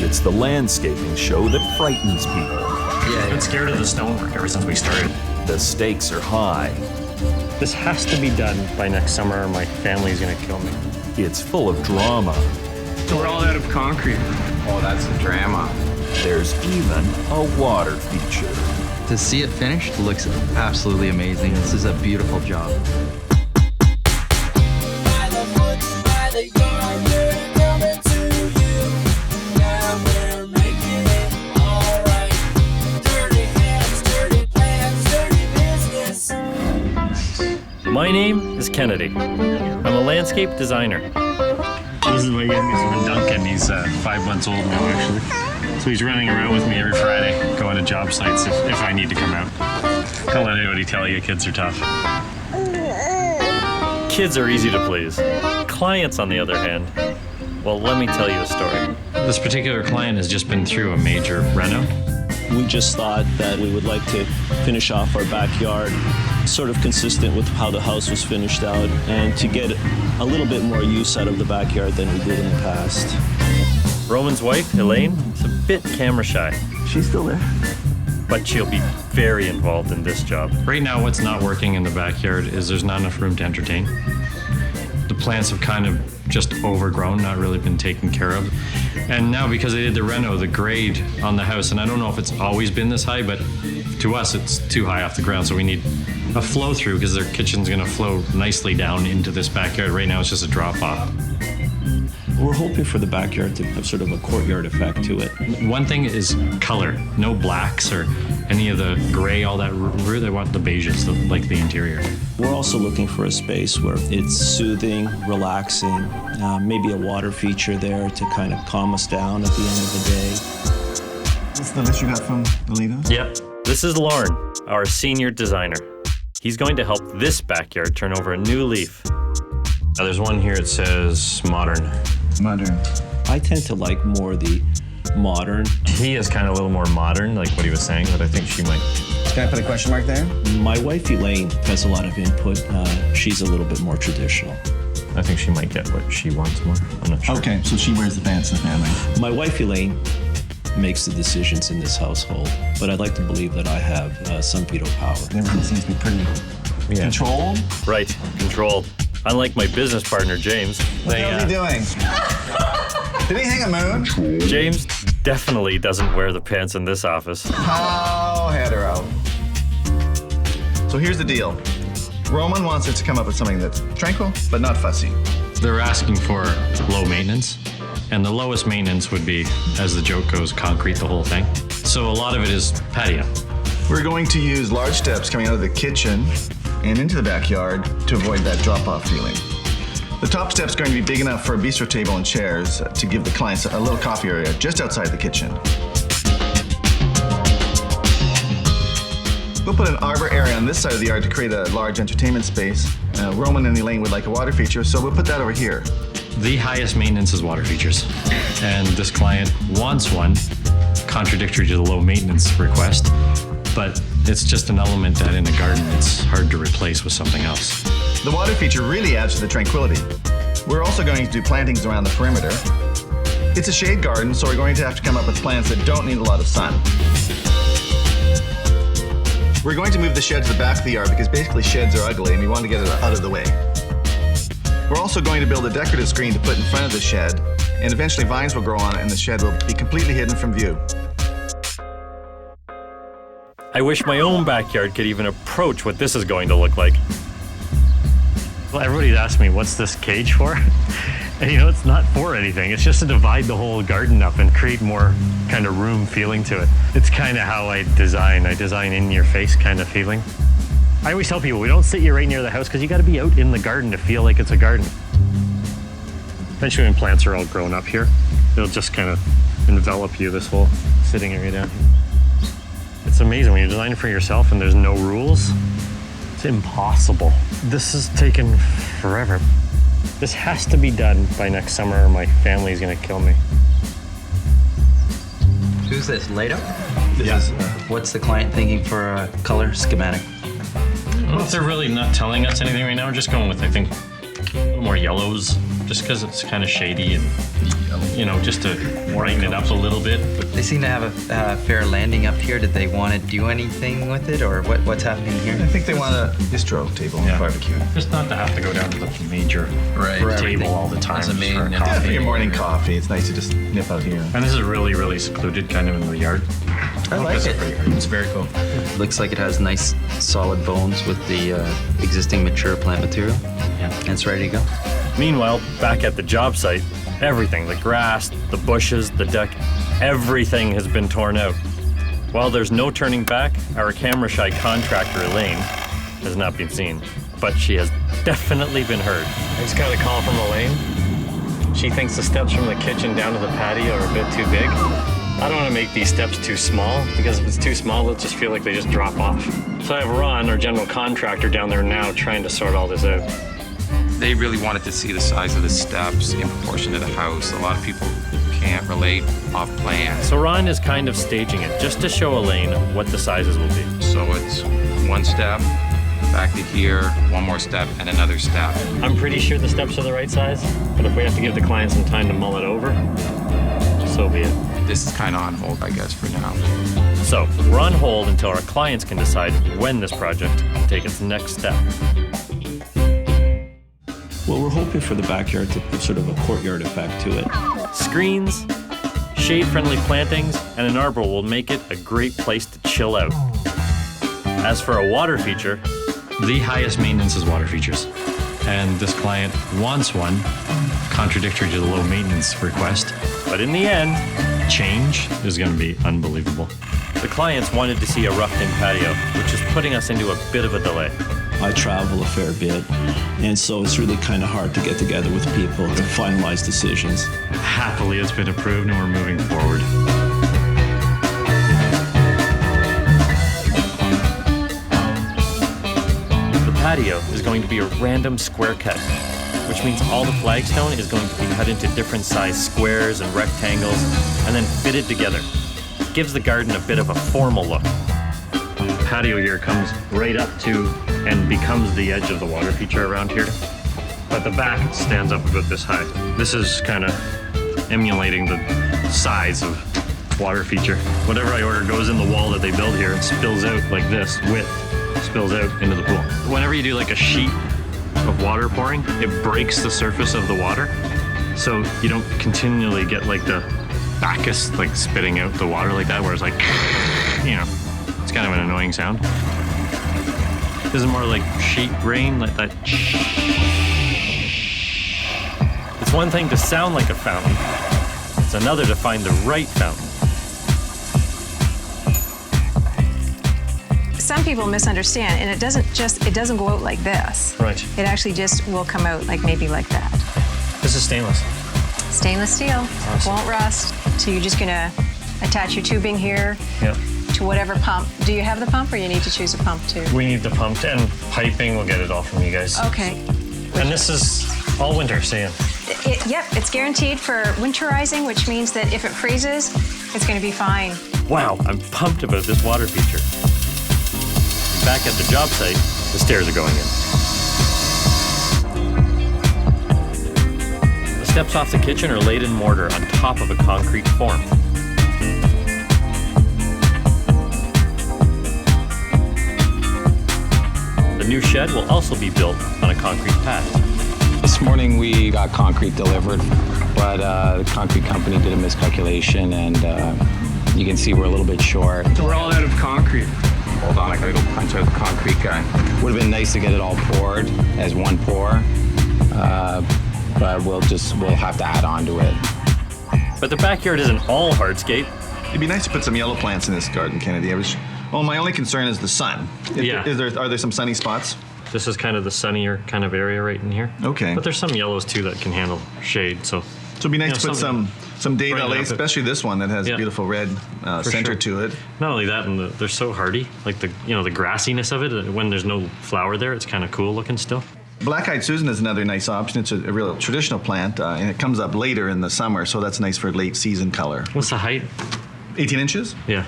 It's the landscaping show that frightens people. Yeah, I've been scared of the stonework ever since we started. The stakes are high. This has to be done by next summer or my family's gonna kill me. It's full of drama. So we're all out of concrete. Oh, that's a drama. There's even a water feature. To see it finished looks absolutely amazing. This is a beautiful job. My name is Kennedy. I'm a landscape designer. This is my youngest one, Duncan. He's 5 months old now, actually. So he's running around with me every Friday, going to job sites if I need to come out. Don't let anybody tell you kids are tough. Kids are easy to please. Clients, on the other hand, well, let me tell you a story. This particular client has just been through a major reno. We just thought that we would like to finish off our backyard sort of consistent with how the house was finished out and to get a little bit more use out of the backyard than we did in the past. Rowan's wife, Elaine, is a bit camera shy. She's still there. But she'll be very involved in this job. Right now, what's not working in the backyard is there's not enough room to entertain. The plants have kind of just overgrown, not really been taken care of. And now because they did the reno, the grade on the house, and I don't know if it's always been this high, but to us it's too high off the ground, so we need a flow through because their kitchen's gonna flow nicely down into this backyard. Right now it's just a drop off. We're hoping for the backyard to have sort of a courtyard effect to it. One thing is color, no blacks or any of the gray, all that. Really want the beiges, like the interior. We're also looking for a space where it's soothing, relaxing, maybe a water feature there to kind of calm us down at the end of the day. What's the list you got from the leaders? Yep. This is Lorne, our senior designer. He's going to help this backyard turn over a new leaf. Now, there's one here that says modern. Modern. I tend to like more the modern. He is kind of a little more modern, like what he was saying, but I think she might. Can I put a question mark there? My wife Elaine has a lot of input. She's a little bit more traditional. I think she might get what she wants more. I'm not sure. Okay, so she wears the pants in the family. My wife Elaine makes the decisions in this household, but I'd like to believe that I have some veto power. Everything seems to be pretty controlled. Right, controlled. Unlike my business partner, James. What the hell is he doing? Did he hang a moon? James definitely doesn't wear the pants in this office. How hetero. So here's the deal. Roman wants us to come up with something that's tranquil, but not fussy. They're asking for low maintenance, and the lowest maintenance would be, as the joke goes, concrete the whole thing. So a lot of it is patio. We're going to use large steps coming out of the kitchen and into the backyard to avoid that drop-off feeling. The top step's going to be big enough for a bistro table and chairs to give the clients a little coffee area just outside the kitchen. We'll put an arbor area on this side of the yard to create a large entertainment space. Roman and Elaine would like a water feature, so we'll put that over here. The highest maintenance is water features, and this client wants one, contradictory to the low maintenance request, but it's just an element that in a garden it's hard to replace with something else. The water feature really adds to the tranquility. We're also going to do plantings around the perimeter. It's a shade garden, so we're going to have to come up with plants that don't need a lot of sun. We're going to move the shed to the back of the yard because basically sheds are ugly and we want to get it out of the way. We're also going to build a decorative screen to put in front of the shed, and eventually vines will grow on it and the shed will be completely hidden from view. I wish my own backyard could even approach what this is going to look like. Well, everybody's asked me, what's this cage for? And it's not for anything. It's just to divide the whole garden up and create more kind of room feeling to it. It's kind of how I design. I design in your face kind of feeling. I always tell people, we don't sit you right near the house because you got to be out in the garden to feel like it's a garden. Eventually when plants are all grown up here, they'll just kind of envelop you, this whole sitting area down here. It's amazing when you're designing for yourself and there's no rules. It's impossible. This has taken forever. This has to be done by next summer or my family's gonna kill me. Who's this, Lato? Yeah. What's the client thinking for a color schematic? Well, if they're really not telling us anything right now, we're just going with, I think, a little more yellows, just because it's kind of shady and, just to brighten it up a little bit. They seem to have a fair landing up here. Did they want to do anything with it, or what's happening here? I think they want a bistro table and barbecue. Just not to have to go down to the major Right. table all the time As a main for and Yeah, for coffee. your morning coffee, it's nice to just nip out here. And this is really, really secluded, kind of in the yard. I like it. It's very cool. Looks like it has nice solid bones with the existing mature plant material. Yeah. And it's ready to go. Meanwhile, back at the job site, everything, the grass, the bushes, the deck, everything has been torn out. While there's no turning back, our camera-shy contractor, Elaine, has not been seen. But she has definitely been heard. I just got a call from Elaine. She thinks the steps from the kitchen down to the patio are a bit too big. I don't want to make these steps too small, because if it's too small, they'll just feel like they just drop off. So I have Rowan, our general contractor, down there now trying to sort all this out. They really wanted to see the size of the steps in proportion to the house. A lot of people can't relate off plan. So Ron is kind of staging it just to show Elaine what the sizes will be. So it's one step, back to here, one more step, and another step. I'm pretty sure the steps are the right size, but if we have to give the client some time to mull it over, so be it. This is kind of on hold, I guess, for now. So we're on hold until our clients can decide when this project will take its next step. Well, we're hoping for the backyard to put sort of a courtyard effect to it. Screens, shade-friendly plantings, and an arbor will make it a great place to chill out. As for a water feature, the highest maintenance is water features. And this client wants one, contradictory to the low maintenance request. But in the end, change is going to be unbelievable. The clients wanted to see a roughed-in patio, which is putting us into a bit of a delay. I travel a fair bit, and so it's really kind of hard to get together with people to finalize decisions. Happily, it's been approved and we're moving forward. The patio is going to be a random square cut, which means all the flagstone is going to be cut into different size squares and rectangles and then fitted together. It gives the garden a bit of a formal look. The patio here comes right up to and becomes the edge of the water feature around here. But the back stands up about this high. This is kind of emulating the size of water feature. Whatever I order goes in the wall that they build here and spills out like this, width spills out into the pool. Whenever you do like a sheet of water pouring, it breaks the surface of the water. So you don't continually get like the Bacchus like spitting out the water like that, where it's like, it's kind of an annoying sound. This is more like sheet rain, like that. It's one thing to sound like a fountain. It's another to find the right fountain. Some people misunderstand, and it doesn't go out like this. Right. It actually just will come out maybe like that. This is stainless. Stainless steel, won't rust. So you're just gonna attach your tubing here Yep. to whatever pump. Do you have the pump, or you need to choose a pump too? We need the pump and piping. We'll get it all from you guys. Okay. And this is all winter, saying. Yep, it's guaranteed for winterizing, which means that if it freezes, it's gonna be fine. Wow, I'm pumped about this water feature. Back at the job site, the stairs are going in. The steps off the kitchen are laid in mortar on top of a concrete form. The new shed will also be built on a concrete pad. This morning we got concrete delivered, but the concrete company did a miscalculation, and you can see we're a little bit short. We're all out of concrete. Hold on, I gotta go punch out the concrete guy. Would have been nice to get it all poured as one pour, but we'll have to add on to it. But the backyard isn't all hardscape. It'd be nice to put some yellow plants in this garden, Kennedy. My only concern is the sun. Yeah. Are there some sunny spots? This is kind of the sunnier kind of area right in here. Okay. But there's some yellows too that can handle shade, so. So it'd be nice to put some date brighten LA, up it. especially this one that has Yeah. a beautiful red center sure. to it. Not only that, and they're so hardy, like the grassiness of it. When there's no flower there, it's kind of cool looking still. Black-eyed Susan is another nice option. It's a real traditional plant, and it comes up later in the summer, so that's nice for late season color. What's the height? 18 inches. Yeah.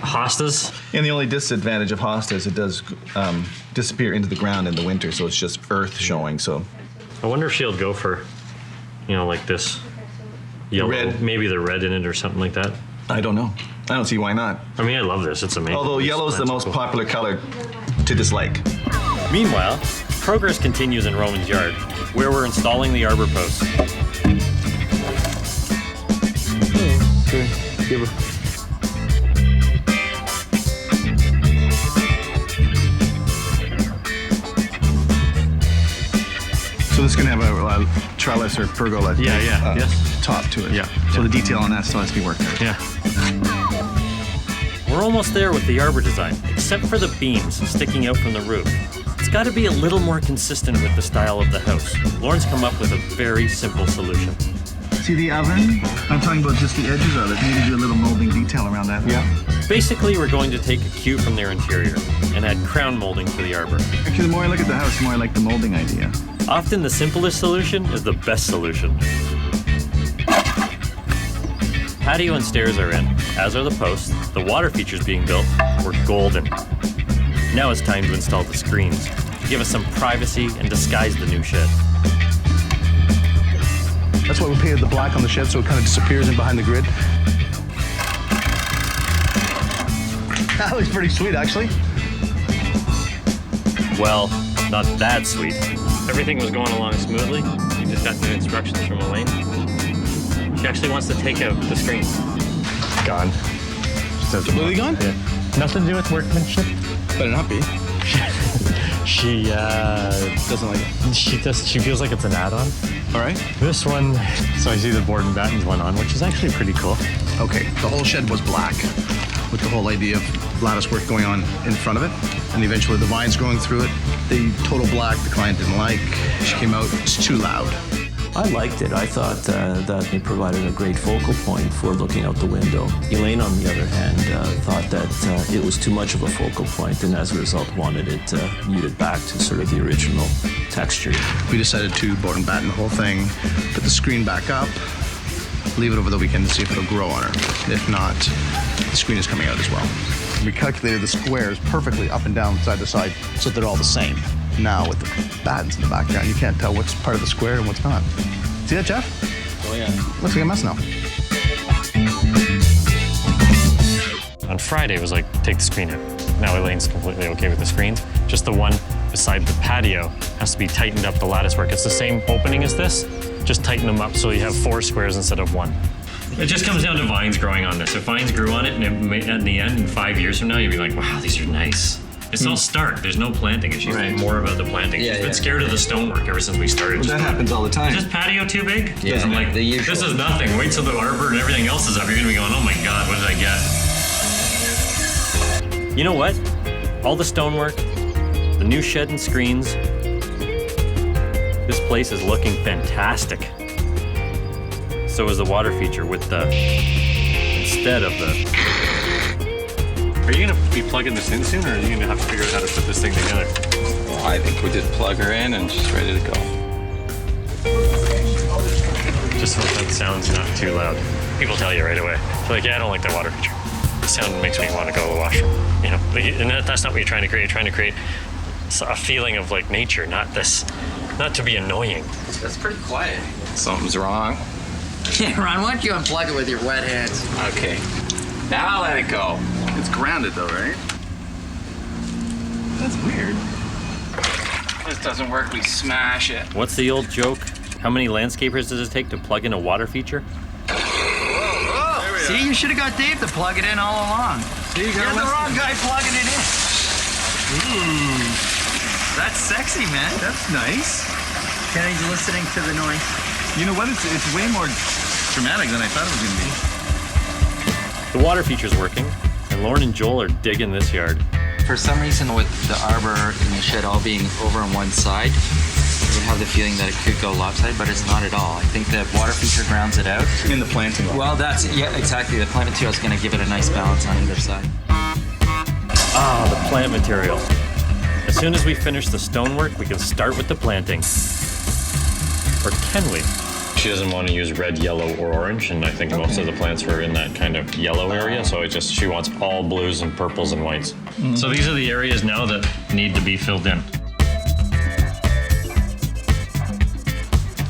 Hostas. And the only disadvantage of hosta is it does disappear into the ground in the winter, so it's just earth showing. So I wonder if she'll go for, like this yellow. Red. Maybe the red in it or something like that. I don't know. I don't see why not. I mean, I love this. It's amazing. Although yellow's the most popular color to dislike. Meanwhile, progress continues in Rowan's yard, where we're installing the arbor posts. So this is going to have a trellis or pergola yes. top to it. Yeah. So the detail on that still has to be worked out. Yeah. We're almost there with the arbor design, except for the beams sticking out from the roof. It's got to be a little more consistent with the style of the house. Lorne's come up with a very simple solution. See the oven? I'm talking about just the edges of it. Maybe do a little molding detail around that. Yeah. Basically, we're going to take a cue from their interior and add crown molding to the arbor. Actually, the more I look at the house, the more I like the molding idea. Often the simplest solution is the best solution. Patio and stairs are in, as are the posts. The water features being built were golden. Now it's time to install the screens, to give us some privacy and disguise the new shed. That's why we painted the black on the shed, so it kind of disappears in behind the grid. That looks pretty sweet, actually. Well, not that sweet. Everything was going along smoothly. We just got new instructions from Elaine. She actually wants to take out the screen. Gone. Completely gone? Yeah. Nothing to do with workmanship. Better not be. She Doesn't like it. She feels like it's an add-on. All right. This one, so I see the board and battens one on, which is actually pretty cool. Okay, the whole shed was black with the whole idea of lattice work going on in front of it, and eventually the vines growing through it. The total black the client didn't like. She came out, it's too loud. I liked it. I thought that it provided a great focal point for looking out the window. Elaine, on the other hand, thought that it was too much of a focal point, and as a result wanted it muted back to sort of the original texture. We decided to board and batten the whole thing, put the screen back up, leave it over the weekend to see if it'll grow on her. If not, the screen is coming out as well. We calculated the squares perfectly up and down, side to side, so they're all the same. Now with the battens in the background, you can't tell what's part of the square and what's not. See that, Jeff? Oh, yeah. Looks like a mess now. On Friday, it was like, take the screen out. Now Elaine's completely okay with the screens. Just the one beside the patio has to be tightened up, the lattice work. It's the same opening as this, just tighten them up so you have 4 squares instead of 1. It just comes down to vines growing on this. If vines grew on it, and in the end, in 5 years from now, you'd be like, wow, these are nice. It's all stark. There's no planting, and she's more about the planting. She's been scared of the stonework ever since we started. Well, that happens all the time. Is this patio too big? Yeah, I'm like, the usual. this is nothing. Wait till the arbor and everything else is up. You're gonna be going, oh my God, what did I get? You know what? All the stonework, the new shed and screens, this place is looking fantastic. So is the water feature with the, instead of the. Are you gonna be plugging this in soon, or are you gonna have to figure out how to put this thing together? Well, I think we just plug her in and she's ready to go. Just hope that sound's not too loud. People tell you right away. They're like, yeah, I don't like that water feature. The sound makes me want to go to the washroom. You know, and that's not what you're trying to create. You're trying to create a feeling of like nature, not to be annoying. That's pretty quiet. Something's wrong. Yeah, Ron, why don't you unplug it with your wet hands? Okay. Now let it go. It's grounded though, right? That's weird. This doesn't work, we smash it. What's the old joke? How many landscapers does it take to plug in a water feature? See, you should have got Dave to plug it in all along. See, you You're gotta the listen. wrong guy plugging it in. Ooh, that's sexy, man. That's nice. Kenny's listening to the noise. You know what? It's way more dramatic than I thought it was gonna be. The water feature's working, and Lorne and Joel are digging this yard. For some reason, with the arbor and the shed all being over on one side, I would have the feeling that it could go lopsided, but it's not at all. I think the water feature grounds it out. In the planting. Well, yeah, exactly. The plant material is going to give it a nice balance on either side. Ah, the plant material. As soon as we finish the stonework, we can start with the planting. Or can we? She doesn't want to use red, yellow, or orange, and I think most of the plants were in that kind of yellow area, so she wants all blues and purples and whites. So these are the areas now that need to be filled in.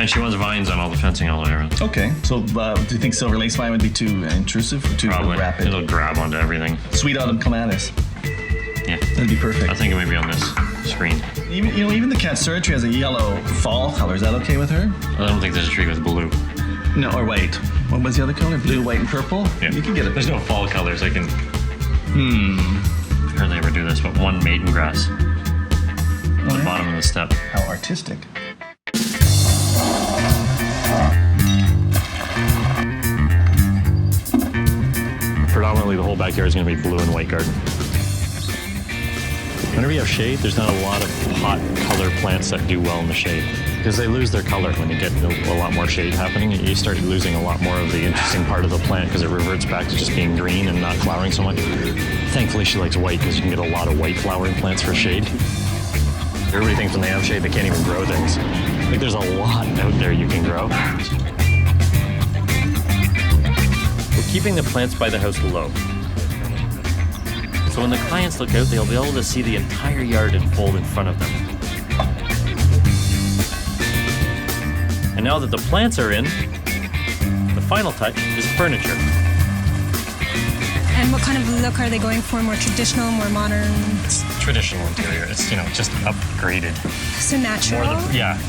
And she wants vines on all the fencing all the way around. Okay, so do you think silver lace vine would be too intrusive or too Probably. rapid? It'll grab onto everything. Sweet autumn clematis. Yeah. That'd be perfect. I think it may be on this screen. Even the cat tree has a yellow fall color. Is that okay with her? I don't think there's a tree with blue. No, or white. What was the other color? Blue, white, and purple? Yeah. You can get it. There's no fall colors. I can. Hardly ever do this, but one maiden grass. On the bottom of the step. How artistic. Predominantly, the whole backyard is going to be blue and white garden. Whenever you have shade, there's not a lot of hot color plants that do well in the shade because they lose their color when you get a lot more shade happening. You start losing a lot more of the interesting part of the plant because it reverts back to just being green and not flowering so much. Thankfully, she likes white because you can get a lot of white flowering plants for shade. Everybody thinks when they have shade, they can't even grow things. Like there's a lot out there you can grow. We're keeping the plants by the house low. So when the clients look out, they'll be able to see the entire yard unfold in front of them. And now that the plants are in, the final touch is furniture. And what kind of look are they going for? More traditional, more modern? It's traditional interior. It's, just upgraded. So natural?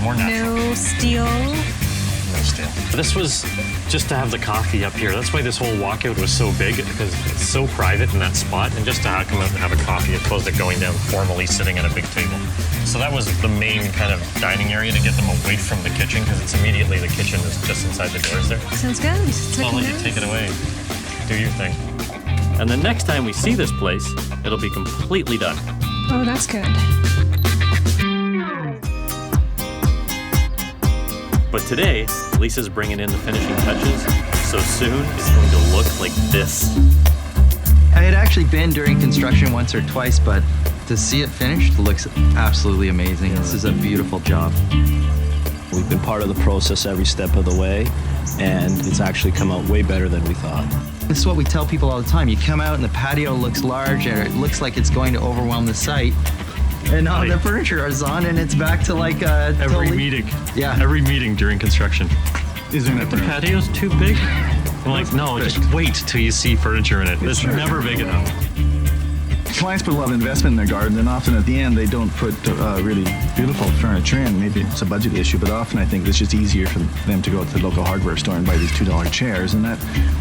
More natural. No steel? No steel. This was just to have the coffee up here. That's why this whole walkout was so big, because it's so private in that spot, and just to come out and have a coffee as opposed to going down formally sitting at a big table. So that was the main kind of dining area to get them away from the kitchen, because it's immediately the kitchen is just inside the doors there. Sounds good. So I'll let you take it away. Do your thing. And the next time we see this place, it'll be completely done. Oh, that's good. But today, Lisa's bringing in the finishing touches, so soon it's going to look like this. I had actually been during construction once or twice, but to see it finished looks absolutely amazing. This is a beautiful job. We've been part of the process every step of the way, and it's actually come out way better than we thought. This is what we tell people all the time. You come out and the patio looks large and it looks like it's going to overwhelm the site. And now the furniture is on and it's back to like a Every meeting. Yeah. Every meeting during construction. Isn't it The patio's too big? I'm like, no, just wait till you see furniture in it. It's never big enough. Clients put a lot of investment in their garden, and often at the end they don't put really beautiful furniture in. Maybe it's a budget issue, but often I think it's just easier for them to go to the local hardware store and buy these $2 chairs, and that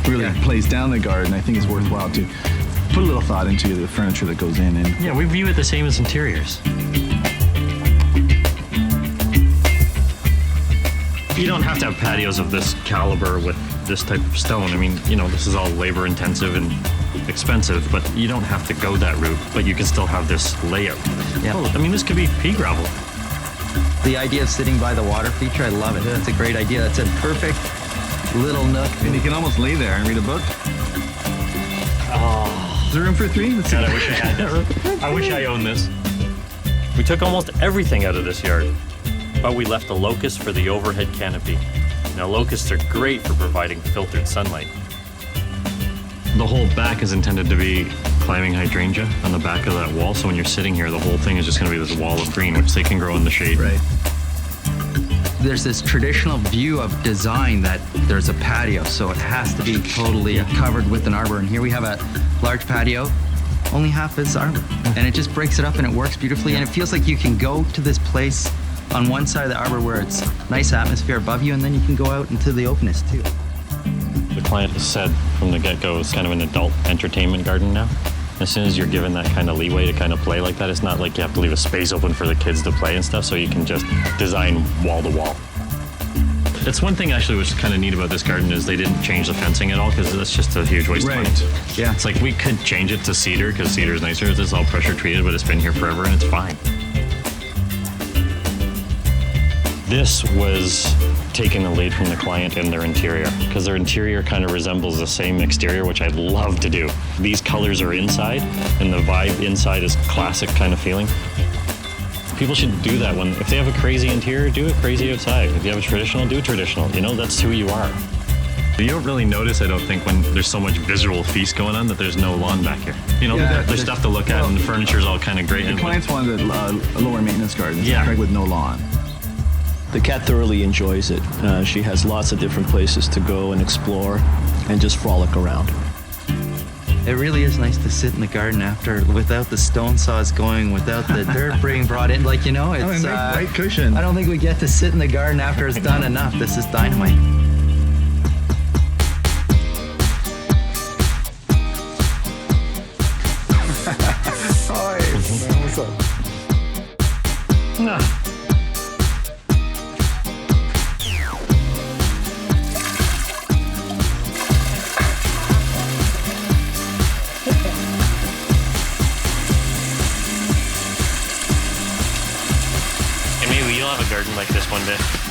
really plays down the garden. I think it's worthwhile to put a little thought into the furniture that goes in. And Yeah, we view it the same as interiors. You don't have to have patios of this caliber with this type of stone. I mean, this is all labor intensive and expensive, but you don't have to go that route, but you can still have this layout. Yeah. I mean, this could be pea gravel. The idea of sitting by the water feature, I love it. That's a great idea. That's a perfect little nook. and you can almost lay there and read a book. Oh. Is there room for three? Let's see. God, I wish I had that. I wish I owned this. We took almost everything out of this yard, but we left the locust for the overhead canopy. Now, locusts are great for providing filtered sunlight. The whole back is intended to be climbing hydrangea on the back of that wall, so when you're sitting here, the whole thing is just going to be this wall of green, which they can grow in the shade. Right. There's this traditional view of design that there's a patio, so it has to be totally covered with an arbor. And here we have a large patio, only half is arbor. And it just breaks it up and it works beautifully. And it feels like you can go to this place on one side of the arbor where it's nice atmosphere above you, and then you can go out into the openness too. The client has said from the get-go it's kind of an adult entertainment garden now. As soon as you're given that kind of leeway to kind of play like that, it's not like you have to leave a space open for the kids to play and stuff, so you can just design wall to wall. That's one thing actually which is kind of neat about this garden is they didn't change the fencing at all, because that's just a huge waste of money. Yeah. It's like we could change it to cedar because cedar is nicer. It's all pressure treated, but it's been here forever and it's fine. This was taking the lead from the client in their interior, because their interior kind of resembles the same exterior, which I'd love to do. These colors are inside, and the vibe inside is classic kind of feeling. People should do that if they have a crazy interior, do it crazy outside. If you have a traditional, do traditional. That's who you are. You don't really notice, I don't think, when there's so much visual feast going on that there's no lawn back here. There's stuff to look at, and the furniture's all kind of great. The clients wanted a lower maintenance garden, Yeah. with no lawn. The cat thoroughly enjoys it. She has lots of different places to go and explore and just frolic around. It really is nice to sit in the garden after, without the stone saws going, without the dirt being brought in. Like, you know, it's Right cushion. I don't think we get to sit in the garden after it's done enough. This is dynamite. What's up? And maybe you'll have a garden like this one day.